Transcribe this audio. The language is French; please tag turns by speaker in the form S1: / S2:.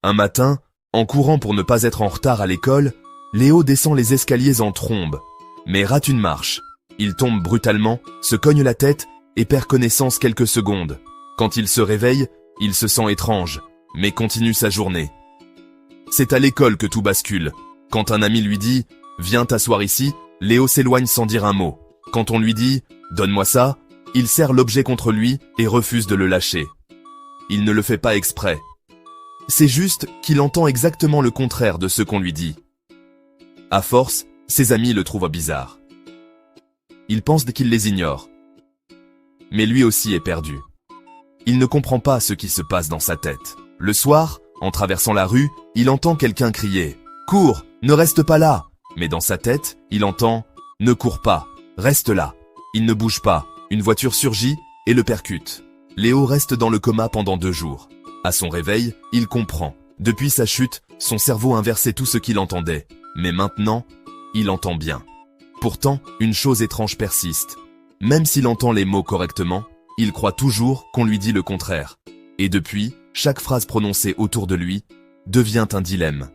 S1: Un matin, en courant pour ne pas être en retard à l'école, Léo descend les escaliers en trombe, mais rate une marche. Il tombe brutalement, se cogne la tête et perd connaissance quelques secondes. Quand il se réveille, il se sent étrange, mais continue sa journée. C'est à l'école que tout bascule. Quand un ami lui dit « Viens t'asseoir ici », Léo s'éloigne sans dire un mot. Quand on lui dit « Donne-moi ça », il serre l'objet contre lui et refuse de le lâcher. Il ne le fait pas exprès. C'est juste qu'il entend exactement le contraire de ce qu'on lui dit. À force, ses amis le trouvent bizarre. Ils pensent qu'il les ignore. Mais lui aussi est perdu. Il ne comprend pas ce qui se passe dans sa tête. Le soir, en traversant la rue, il entend quelqu'un crier « Cours, ne reste pas là !» Mais dans sa tête, il entend « Ne cours pas, reste là !» Il ne bouge pas, une voiture surgit et le percute. Léo reste dans le coma pendant 2 jours. À son réveil, il comprend. Depuis sa chute, son cerveau inversait tout ce qu'il entendait. Mais maintenant, il entend bien. Pourtant, une chose étrange persiste. Même s'il entend les mots correctement, il croit toujours qu'on lui dit le contraire. Et depuis, chaque phrase prononcée autour de lui devient un dilemme.